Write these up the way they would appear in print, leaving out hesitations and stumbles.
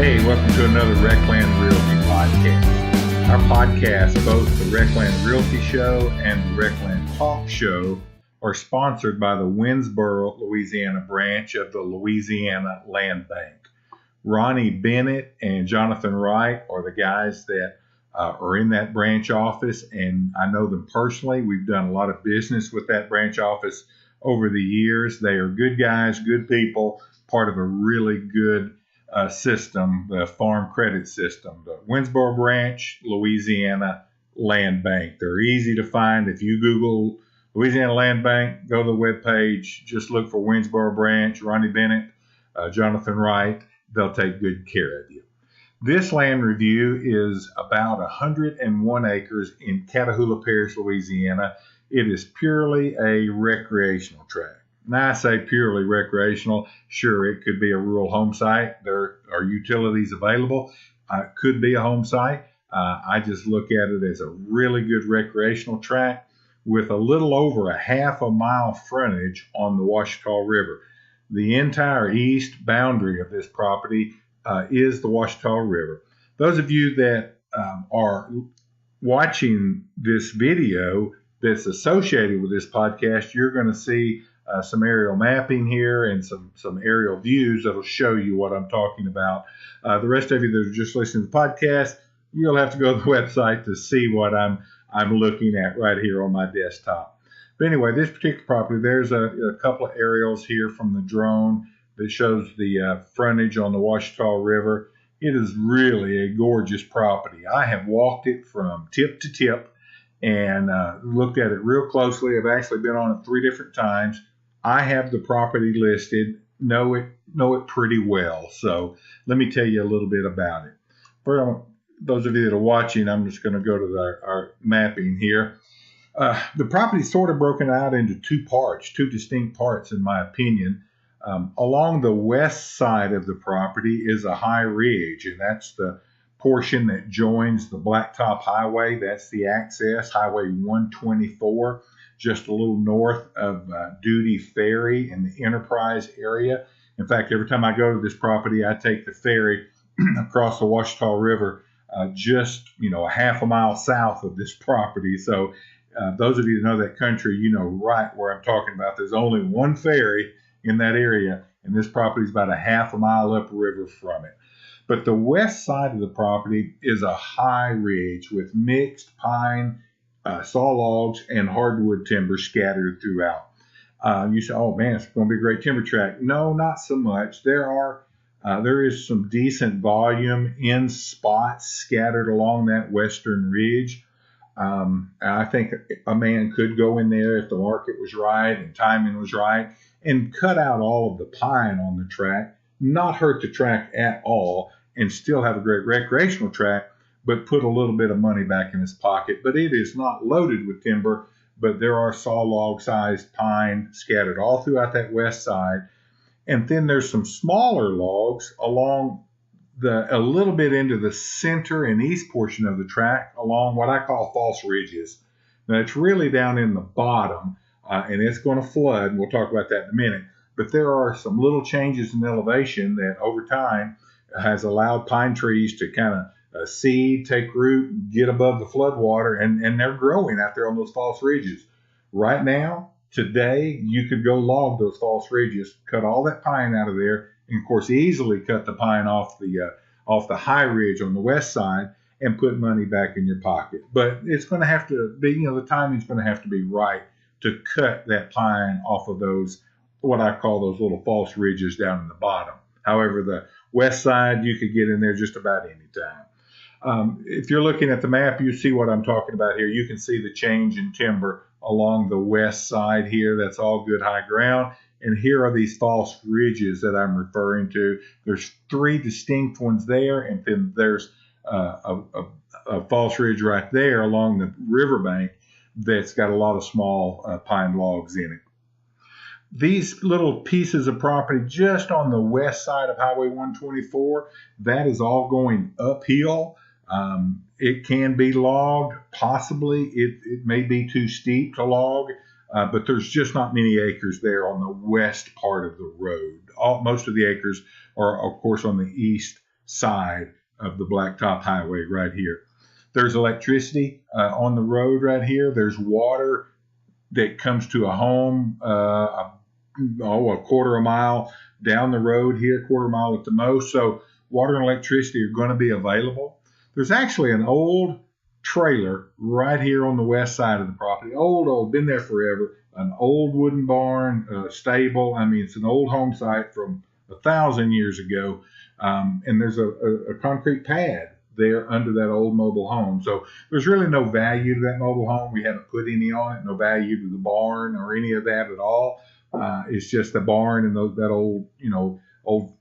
Hey, welcome to another RecLand Realty podcast. Our podcast, both the RecLand Realty Show and the RecLand Talk Show, are sponsored by the Winsboro, Louisiana branch of the Louisiana Land Bank. Ronnie Bennett and Jonathan Wright are the guys that are in that branch office, and I know them personally. We've done a lot of business with that branch office over the years. They are good guys, good people, part of a really good system, the farm credit system, the Winsboro branch, Louisiana Land Bank. They're easy to find. If you Google Louisiana Land Bank, go to the webpage, just look for Winsboro branch, Ronnie Bennett, Jonathan Wright. They'll take good care of you. This land review is about 101 acres in Catahoula Parish, Louisiana. It is purely a recreational tract. Now, I say purely recreational. Sure, it could be a rural home site. There are utilities available. It could be a home site. I just look at it as a really good recreational tract with a little over a half a mile frontage on the Ouachita River. The entire east boundary of this property is the Ouachita River. Those of you that are watching this video that's associated with this podcast, you're going to see some aerial mapping here and some aerial views that'll show you what I'm talking about. The rest of you that are just listening to the podcast, you'll have to go to the website to see what I'm looking at right here on my desktop. But anyway, this particular property, there's a couple of aerials here from the drone that shows the frontage on the Ouachita River. It is really a gorgeous property. I have walked it from tip to tip and looked at it real closely. I've actually been on it 3 different times. I have the property listed, know it pretty well. So let me tell you a little bit about it. For those of you that are watching, I'm just going to go to our mapping here. The property is sort of broken out into 2 parts, 2 distinct parts in my opinion. Along the west side of the property is a high ridge, and that's the portion that joins the Blacktop Highway. That's the access, Highway 124. Just a little north of Duty Ferry in the Enterprise area. In fact, every time I go to this property, I take the ferry across the Ouachita River just, a half a mile south of this property. So those of you that know that country, you know right where I'm talking about. There's only one ferry in that area, and this property is about a half a mile upriver from it. But the west side of the property is a high ridge with mixed pine, saw logs, and hardwood timber scattered throughout. You say, oh man, it's going to be a great timber tract. No, not so much. There is some decent volume in spots scattered along that western ridge. I think a man could go in there if the market was right and timing was right and cut out all of the pine on the tract, not hurt the tract at all, and still have a great recreational tract, but put a little bit of money back in his pocket. But it is not loaded with timber, but there are saw log sized pine scattered all throughout that west side. And then there's some smaller logs along a little bit into the center and east portion of the tract along what I call false ridges. Now it's really down in the bottom and it's going to flood, and we'll talk about that in a minute. But there are some little changes in elevation that over time has allowed pine trees to kind of seed, take root, get above the flood water, and they're growing out there on those false ridges. Right now, today, you could go log those false ridges, cut all that pine out of there, and of course easily cut the pine off the high ridge on the west side and put money back in your pocket. But it's going to have to be, the timing's going to have to be right to cut that pine off of those, what I call those little false ridges down in the bottom. However, the west side, you could get in there just about any time. If you're looking at the map, you see what I'm talking about here. You can see the change in timber along the west side here. That's all good high ground. And here are these false ridges that I'm referring to. There's 3 distinct ones there, and then there's a false ridge right there along the riverbank that's got a lot of small pine logs in it. These little pieces of property just on the west side of Highway 124, that is all going uphill. It can be logged, possibly. It may be too steep to log, but there's just not many acres there on the west part of the road. Most of the acres are, of course, on the east side of the Blacktop Highway right here. There's electricity on the road right here. There's water that comes to a home a quarter of a mile down the road here, quarter mile at the most. So water and electricity are going to be available. There's actually an old trailer right here on the west side of the property. Old, been there forever. An old wooden barn, stable. I mean, it's an old home site from 1,000 years ago. And there's a concrete pad there under that old mobile home. So there's really no value to that mobile home. We haven't put any on it, no value to the barn or any of that at all. It's just the barn and that old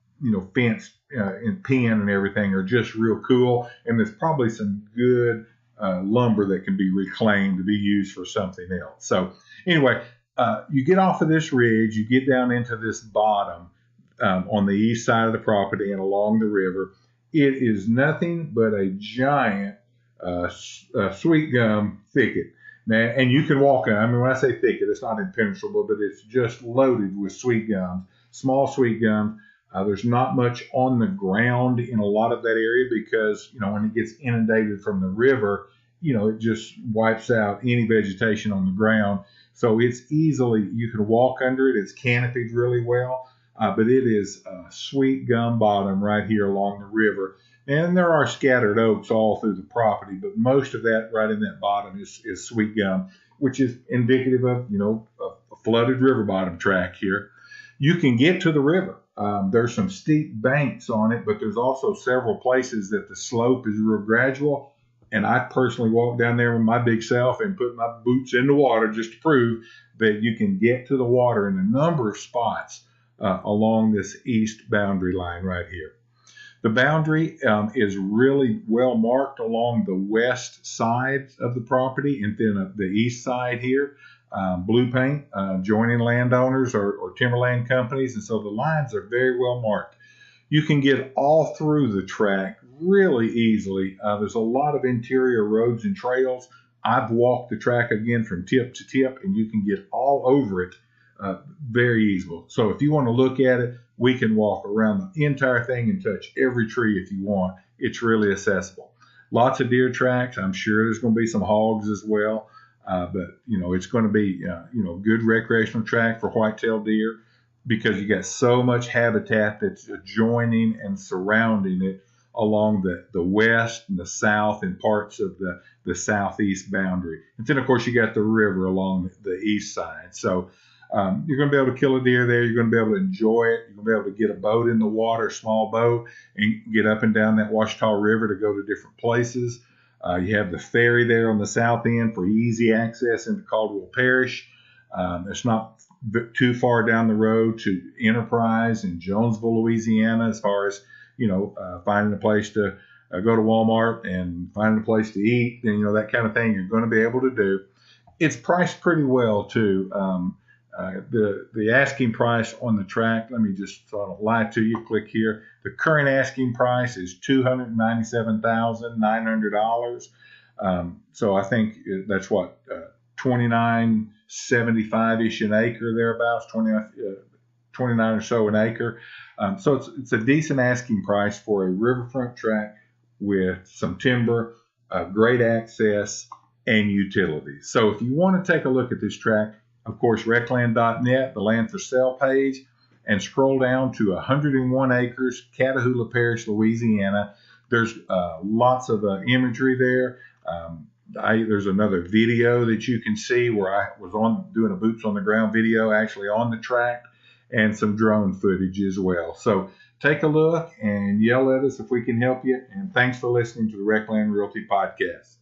fence and pen and everything are just real cool. And there's probably some good lumber that can be reclaimed to be used for something else. So anyway, you get off of this ridge, you get down into this bottom on the east side of the property and along the river. It is nothing but a giant sweet gum thicket. Now, and you can walk in. I mean, when I say thicket, it's not impenetrable, but it's just loaded with sweet gums, small sweet gums. There's not much on the ground in a lot of that area because, when it gets inundated from the river, it just wipes out any vegetation on the ground. So it's you can walk under it. It's canopied really well, but it is a sweet gum bottom right here along the river. And there are scattered oaks all through the property, but most of that right in that bottom is sweet gum, which is indicative of, a flooded river bottom track here. You can get to the river. There's some steep banks on it, but there's also several places that the slope is real gradual. And I personally walked down there with my big self and put my boots in the water just to prove that you can get to the water in a number of spots along this east boundary line right here. The boundary is really well marked along the west side of the property, and then the east side here, blue paint, joining landowners or timberland companies, and so the lines are very well marked. You can get all through the track really easily. There's a lot of interior roads and trails. I've walked the track again from tip to tip, and you can get all over it very easily. So if you want to look at it, we can walk around the entire thing and touch every tree if you want. It's really accessible. Lots of deer tracks. I'm sure there's going to be some hogs as well. But it's going to be good recreational track for white-tailed deer because you got so much habitat that's adjoining and surrounding it along the west and the south and parts of the southeast boundary. And then, of course, you got the river along the east side. So you're going to be able to kill a deer there. You're going to be able to enjoy it. You're going to be able to get a boat in the water, a small boat, and get up and down that Ouachita River to go to different places. You have the ferry there on the south end for easy access into Catahoula Parish. It's not too far down the road to Enterprise in Jonesville, Louisiana, as far as, finding a place to go to Walmart and finding a place to eat and, that kind of thing you're going to be able to do. It's priced pretty well, too. The asking price on the track, let me just so I don't lie to you, click here. The current asking price is $297,900. So I think that's what, $29.75-ish an acre thereabouts, 29 or so an acre. So it's a decent asking price for a riverfront track with some timber, great access, and utilities. So if you want to take a look at this track, of course, RecLand.net, the land for sale page, and scroll down to 101 acres, Catahoula Parish, Louisiana. There's lots of imagery there. There's another video that you can see where I was doing a boots on the ground video actually on the track, and some drone footage as well. So take a look and yell at us if we can help you. And thanks for listening to the RecLand Realty Podcast.